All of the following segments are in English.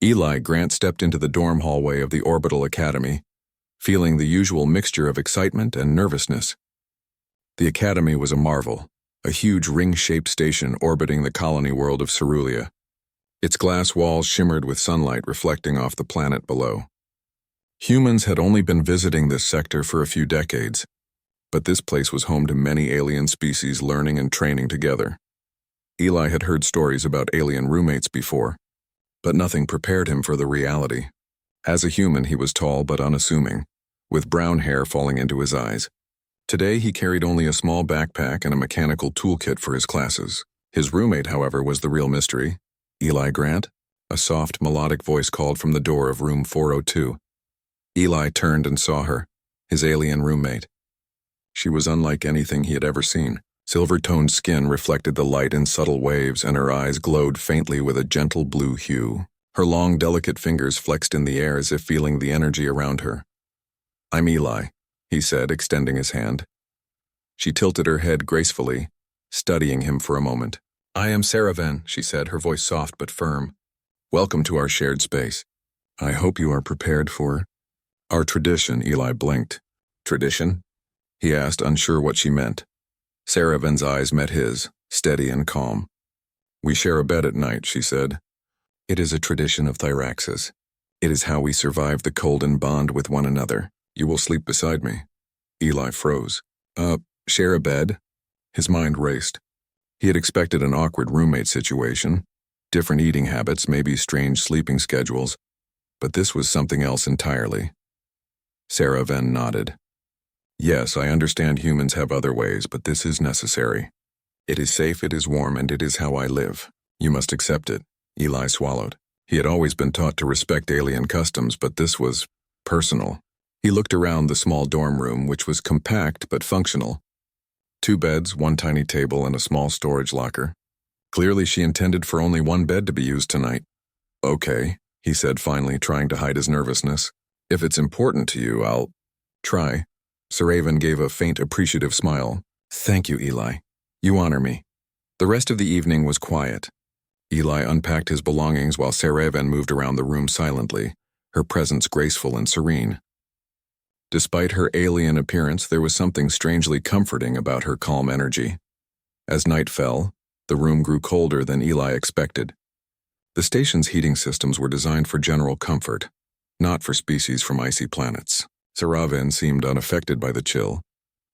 Eli Grant stepped into the dorm hallway of the Orbital Academy, feeling the usual mixture of excitement and nervousness. The Academy was a marvel, a huge ring-shaped station orbiting the colony world of Cerulia. Its glass walls shimmered with sunlight reflecting off the planet below. Humans had only been visiting this sector for a few decades, but this place was home to many alien species learning and training together. Eli had heard stories about alien roommates before, but nothing prepared him for the reality. As a human, he was tall but unassuming, with brown hair falling into his eyes. Today, he carried only a small backpack and a mechanical toolkit for his classes. His roommate, however, was the real mystery. Eli Grant? A soft, melodic voice called from the door of room 402. Eli turned and saw her, his alien roommate. She was unlike anything he had ever seen. Silver-toned skin reflected the light in subtle waves, and her eyes glowed faintly with a gentle blue hue. Her long, delicate fingers flexed in the air as if feeling the energy around her. "I'm Eli," he said, extending his hand. She tilted her head gracefully, studying him for a moment. "I am Saraven," she said, her voice soft but firm. "Welcome to our shared space. I hope you are prepared for our tradition." Eli blinked. "Tradition?" he asked, unsure what she meant. Saraven's eyes met his, steady and calm. "We share a bed at night," she said. "It is a tradition of Thyraxis. It is how we survive the cold and bond with one another. You will sleep beside me." Eli froze. Share a bed?" His mind raced. He had expected an awkward roommate situation, different eating habits, maybe strange sleeping schedules, but this was something else entirely. Saraven nodded. "Yes, I understand humans have other ways, but this is necessary. It is safe, it is warm, and it is how I live. You must accept it." Eli swallowed. He had always been taught to respect alien customs, but this was personal. He looked around the small dorm room, which was compact but functional. 2 beds, 1 tiny table, and a small storage locker. Clearly she intended for only 1 bed to be used tonight. "Okay," he said finally, trying to hide his nervousness. "If it's important to you, I'll try." Saraven gave a faint, appreciative smile. "Thank you, Eli. You honor me." The rest of the evening was quiet. Eli unpacked his belongings while Saraven moved around the room silently, her presence graceful and serene. Despite her alien appearance, there was something strangely comforting about her calm energy. As night fell, the room grew colder than Eli expected. The station's heating systems were designed for general comfort, not for species from icy planets. Saraven seemed unaffected by the chill,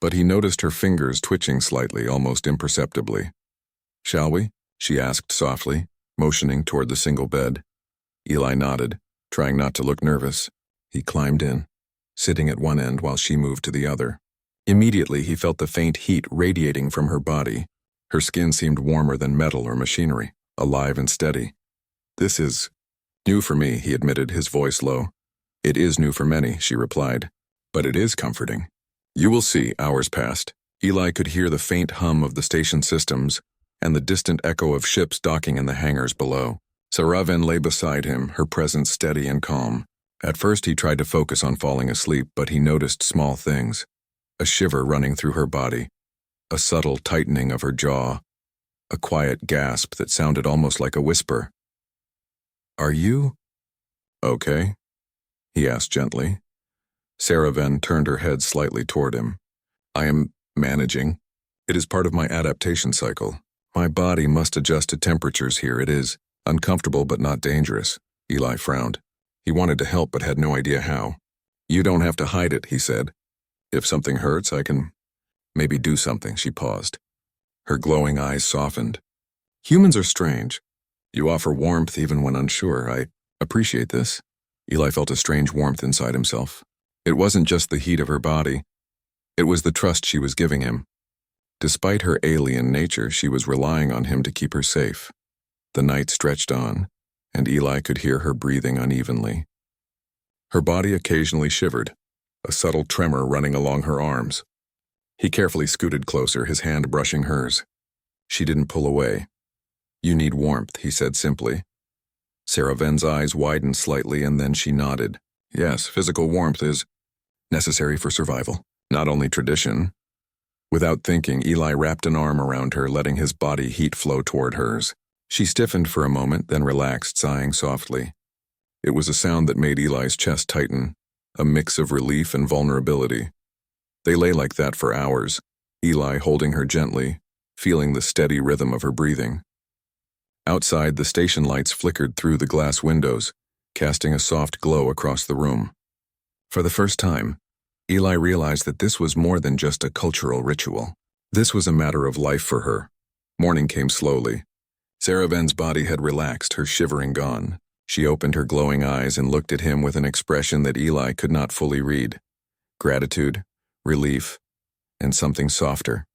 but he noticed her fingers twitching slightly, almost imperceptibly. "Shall we?" she asked softly, motioning toward the single bed. Eli nodded, trying not to look nervous. He climbed in, sitting at one end while she moved to the other. Immediately he felt the faint heat radiating from her body. Her skin seemed warmer than metal or machinery, alive and steady. "This is new for me," he admitted, his voice low. "It is new for many," she replied, "but it is comforting." "You will see." Hours passed. Eli could hear the faint hum of the station systems and the distant echo of ships docking in the hangars below. Saraven lay beside him, her presence steady and calm. At first he tried to focus on falling asleep, but he noticed small things. A shiver running through her body, a subtle tightening of her jaw, a quiet gasp that sounded almost like a whisper. "Are you okay?" he asked gently. Saraven turned her head slightly toward him. "I am managing. It is part of my adaptation cycle. My body must adjust to temperatures here. It is uncomfortable but not dangerous." Eli frowned. He wanted to help but had no idea how. "You don't have to hide it," he said. "If something hurts, I can maybe do something." She paused. Her glowing eyes softened. "Humans are strange. You offer warmth even when unsure. I appreciate this." Eli felt a strange warmth inside himself. It wasn't just the heat of her body. It was the trust she was giving him. Despite her alien nature, she was relying on him to keep her safe. The night stretched on, and Eli could hear her breathing unevenly. Her body occasionally shivered, a subtle tremor running along her arms. He carefully scooted closer, his hand brushing hers. She didn't pull away. "You need warmth," he said simply. Saraven's eyes widened slightly, and then she nodded. "Yes, physical warmth is necessary for survival, not only tradition." Without thinking, Eli wrapped an arm around her, letting his body heat flow toward hers. She stiffened for a moment, then relaxed, sighing softly. It was a sound that made Eli's chest tighten, a mix of relief and vulnerability. They lay like that for hours, Eli holding her gently, feeling the steady rhythm of her breathing. Outside, the station lights flickered through the glass windows, casting a soft glow across the room. For the first time, Eli realized that this was more than just a cultural ritual. This was a matter of life for her. Morning came slowly. Sarah Ven's body had relaxed, her shivering gone. She opened her glowing eyes and looked at him with an expression that Eli could not fully read. Gratitude, relief, and something softer.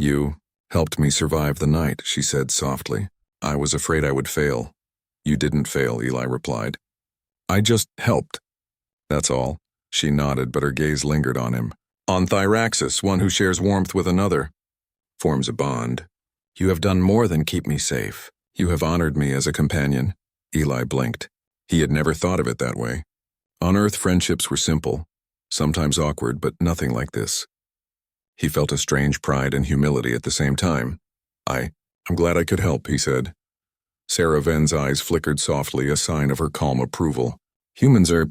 "You helped me survive the night," she said softly. "I was afraid I would fail." "You didn't fail," Eli replied. "I just helped. That's all." She nodded, but her gaze lingered on him. "On Thyraxis, one who shares warmth with another forms a bond. You have done more than keep me safe. You have honored me as a companion." Eli blinked. He had never thought of it that way. On Earth, friendships were simple, sometimes awkward, but nothing like this. He felt a strange pride and humility at the same time. I'm glad I could help," he said. Sarah Ven's eyes flickered softly, a sign of her calm approval. "Humans are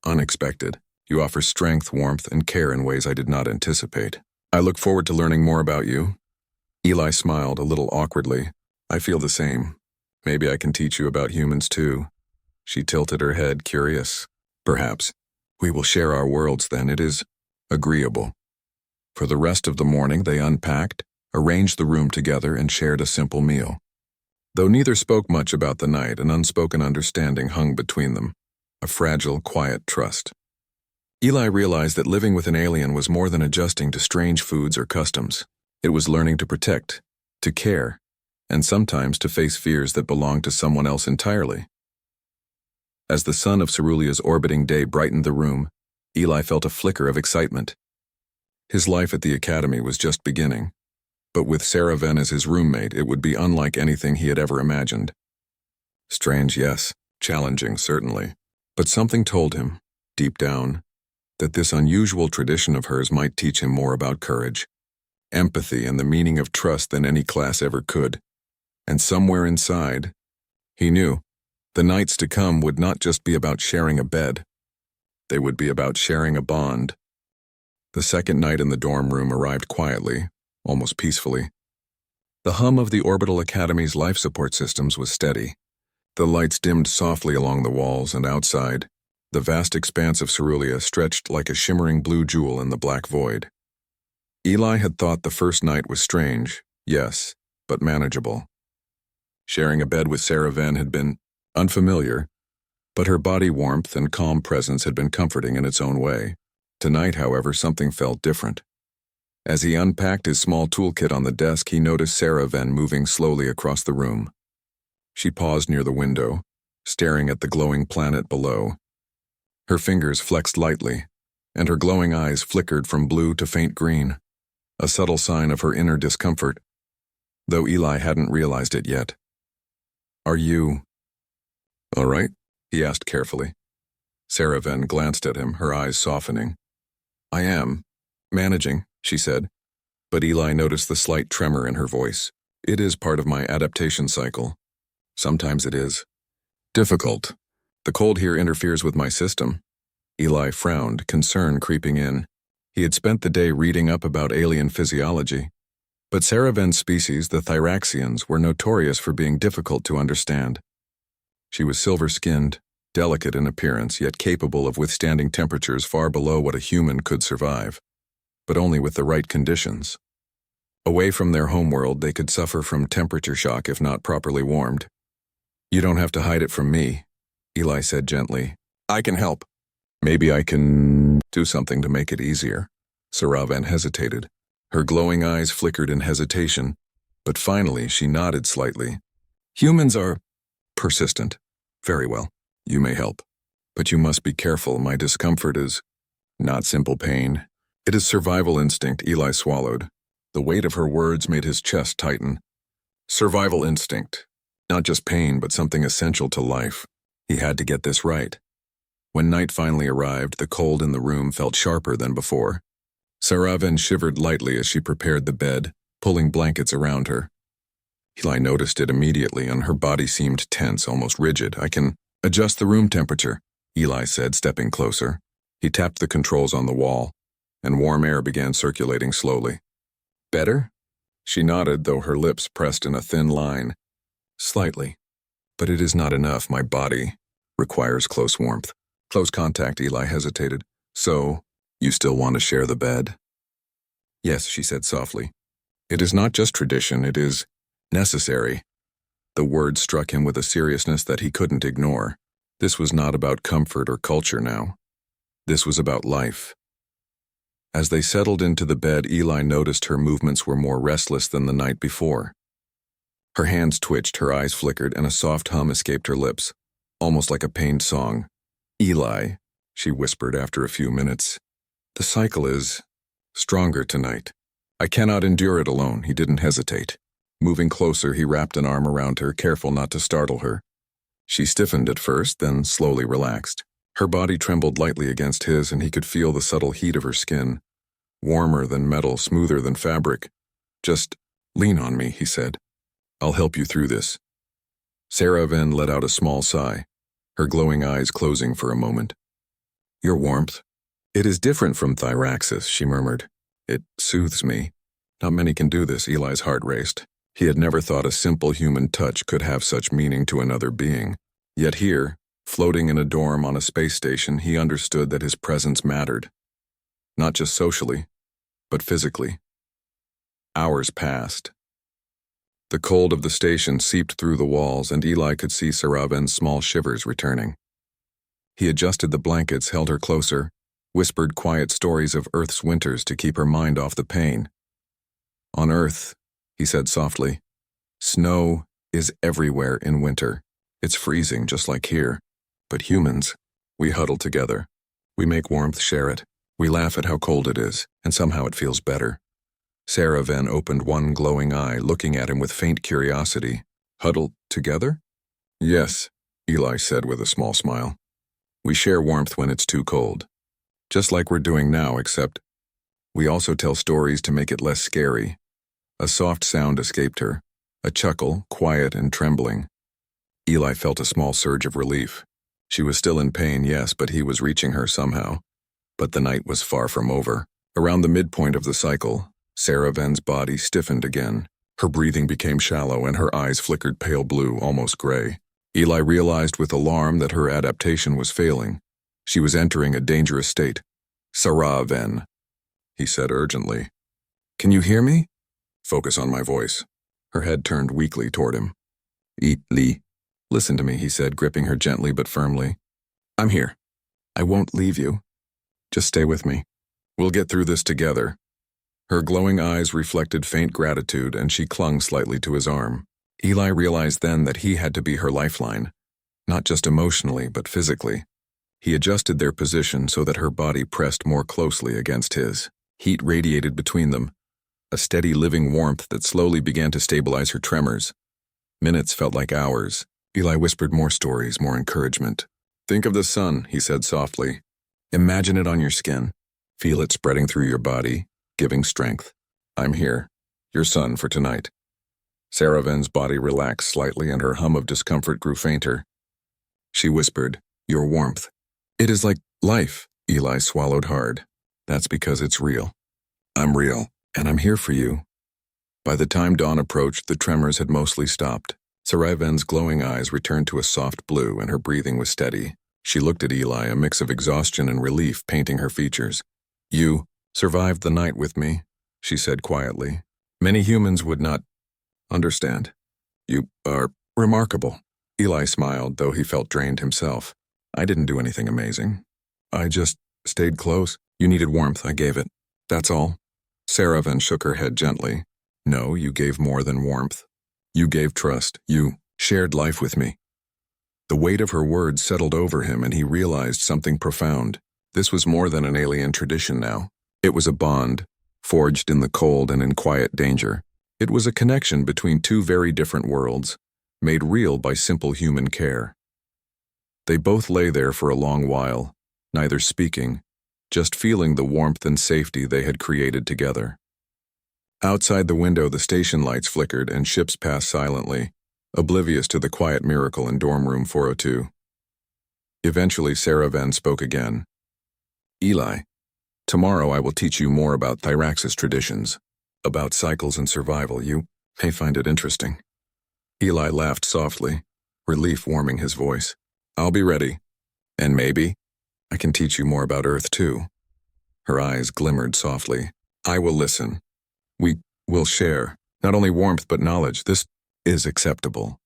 unexpected. You offer strength, warmth, and care in ways I did not anticipate. I look forward to learning more about you." Eli smiled a little awkwardly. "I feel the same. Maybe I can teach you about humans too." She tilted her head, curious. "Perhaps. We will share our worlds then. It is agreeable." For the rest of the morning, they unpacked, arranged the room together, and shared a simple meal. Though neither spoke much about the night, an unspoken understanding hung between them, a fragile, quiet trust. Eli realized that living with an alien was more than adjusting to strange foods or customs. It was learning to protect, to care, and sometimes to face fears that belonged to someone else entirely. As the sun of Cerulea's orbiting day brightened the room, Eli felt a flicker of excitement. His life at the academy was just beginning, but with Sarah Ven as his roommate, it would be unlike anything he had ever imagined. Strange, yes, challenging, certainly, but something told him, deep down, that this unusual tradition of hers might teach him more about courage, empathy, and the meaning of trust than any class ever could. And somewhere inside, he knew, the nights to come would not just be about sharing a bed. They would be about sharing a bond. The second night in the dorm room arrived quietly, almost peacefully. The hum of the Orbital Academy's life support systems was steady. The lights dimmed softly along the walls, and outside, the vast expanse of Cerulea stretched like a shimmering blue jewel in the black void. Eli had thought the first night was strange, yes, but manageable. Sharing a bed with Sarah Ven had been unfamiliar, but her body warmth and calm presence had been comforting in its own way. Tonight, however, something felt different. As he unpacked his small toolkit on the desk, he noticed Sarah Ven moving slowly across the room. She paused near the window, staring at the glowing planet below. Her fingers flexed lightly, and her glowing eyes flickered from blue to faint green, a subtle sign of her inner discomfort, though Eli hadn't realized it yet. "Are you all right?" he asked carefully. Sarah Ven glanced at him, her eyes softening. "I am managing," she said, but Eli noticed the slight tremor in her voice. "It is part of my adaptation cycle. Sometimes it is difficult. The cold here interferes with my system." Eli frowned, concern creeping in. He had spent the day reading up about alien physiology, but Sarah Ven's species, the Thyraxians, were notorious for being difficult to understand. She was silver-skinned, delicate in appearance, yet capable of withstanding temperatures far below what a human could survive, but only with the right conditions. Away from their homeworld, they could suffer from temperature shock if not properly warmed. "You don't have to hide it from me," Eli said gently. "I can help. Maybe I can do something to make it easier." Sarah Ven hesitated. Her glowing eyes flickered in hesitation, but finally she nodded slightly. "Humans are persistent. Very well. You may help. But you must be careful. My discomfort is not simple pain. It is survival instinct." Eli swallowed. The weight of her words made his chest tighten. Survival instinct. Not just pain, but something essential to life. He had to get this right. When night finally arrived, the cold in the room felt sharper than before. Sarah Ven shivered lightly as she prepared the bed, pulling blankets around her. Eli noticed it immediately, and her body seemed tense, almost rigid. Adjust the room temperature, Eli said, stepping closer. He tapped the controls on the wall, and warm air began circulating slowly. Better? She nodded, though her lips pressed in a thin line. Slightly. But it is not enough. My body requires close warmth. Close contact, Eli hesitated. So, you still want to share the bed? Yes, she said softly. It is not just tradition, it is necessary. The word struck him with a seriousness that he couldn't ignore. This was not about comfort or culture now. This was about life. As they settled into the bed, Eli noticed her movements were more restless than the night before. Her hands twitched, her eyes flickered, and a soft hum escaped her lips, almost like a pained song. Eli, she whispered after a few minutes, the cycle is stronger tonight. I cannot endure it alone. He didn't hesitate. Moving closer, he wrapped an arm around her, careful not to startle her. She stiffened at first, then slowly relaxed. Her body trembled lightly against his, and he could feel the subtle heat of her skin. Warmer than metal, smoother than fabric. Just lean on me, he said. I'll help you through this. Sarah Venn let out a small sigh, her glowing eyes closing for a moment. Your warmth. It is different from thyraxis, she murmured. It soothes me. Not many can do this. Eli's heart raced. He had never thought a simple human touch could have such meaning to another being. Yet here, floating in a dorm on a space station, he understood that his presence mattered. Not just socially, but physically. Hours passed. The cold of the station seeped through the walls, and Eli could see Sarah Venn's small shivers returning. He adjusted the blankets, held her closer, whispered quiet stories of Earth's winters to keep her mind off the pain. On Earth, he said softly, snow is everywhere in winter. It's freezing just like here. But humans, we huddle together. We make warmth, share it. We laugh at how cold it is, and somehow it feels better. Sarah Venn opened one glowing eye, looking at him with faint curiosity. Huddle together? Yes, Eli said with a small smile. We share warmth when it's too cold. Just like we're doing now, except we also tell stories to make it less scary. A soft sound escaped her, a chuckle, quiet and trembling. Eli felt a small surge of relief. She was still in pain, yes, but he was reaching her somehow. But the night was far from over. Around the midpoint of the cycle, Sarah Venn's body stiffened again. Her breathing became shallow and her eyes flickered pale blue, almost gray. Eli realized with alarm that her adaptation was failing. She was entering a dangerous state. Sarah Venn, he said urgently. Can you hear me? Focus on my voice. Her head turned weakly toward him. Eat Lee. Listen to me, he said, gripping her gently but firmly. I'm here. I won't leave you. Just stay with me. We'll get through this together. Her glowing eyes reflected faint gratitude, and she clung slightly to his arm. Eli realized then that he had to be her lifeline, not just emotionally, but physically. He adjusted their position so that her body pressed more closely against his. Heat radiated between them, a steady living warmth that slowly began to stabilize her tremors. Minutes felt like hours. Eli whispered more stories, more encouragement. Think of the sun, he said softly. Imagine it on your skin. Feel it spreading through your body, giving strength. I'm here, your sun for tonight. Sarah Venn's body relaxed slightly and her hum of discomfort grew fainter. She whispered, your warmth. It is like life. Eli swallowed hard. That's because it's real. I'm real, and I'm here for you. By the time dawn approached, the tremors had mostly stopped. Sarah Venn's glowing eyes returned to a soft blue and her breathing was steady. She looked at Eli, a mix of exhaustion and relief painting her features. You survived the night with me, she said quietly. Many humans would not understand. You are remarkable. Eli smiled, though he felt drained himself. I didn't do anything amazing. I just stayed close. You needed warmth, I gave it. That's all. Sarah Venn shook her head gently. No, you gave more than warmth. You gave trust. You shared life with me. The weight of her words settled over him and he realized something profound. This was more than an alien tradition now. It was a bond, forged in the cold and in quiet danger. It was a connection between two very different worlds, made real by simple human care. They both lay there for a long while, neither speaking, just feeling the warmth and safety they had created together. Outside the window, the station lights flickered and ships passed silently, oblivious to the quiet miracle in dorm room 402. Eventually, Sarah Venn spoke again. Eli, tomorrow I will teach you more about Thyraxis traditions, about cycles and survival. You may find it interesting. Eli laughed softly, relief warming his voice. I'll be ready. And maybe I can teach you more about Earth, too. Her eyes glimmered softly. I will listen. We will share, not only warmth but knowledge. This is acceptable.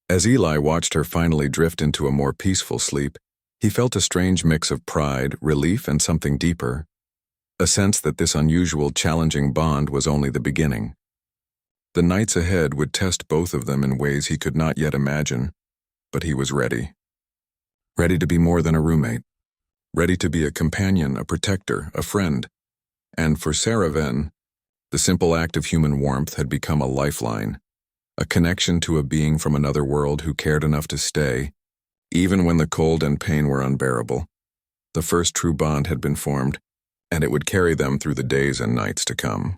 As Eli watched her finally drift into a more peaceful sleep, he felt a strange mix of pride, relief, and something deeper. A sense that this unusual, challenging bond was only the beginning. The nights ahead would test both of them in ways he could not yet imagine, but he was ready. Ready to be more than a roommate. Ready to be a companion, a protector, a friend. And for Sarah Venn, the simple act of human warmth had become a lifeline, a connection to a being from another world who cared enough to stay, even when the cold and pain were unbearable. The first true bond had been formed, and it would carry them through the days and nights to come.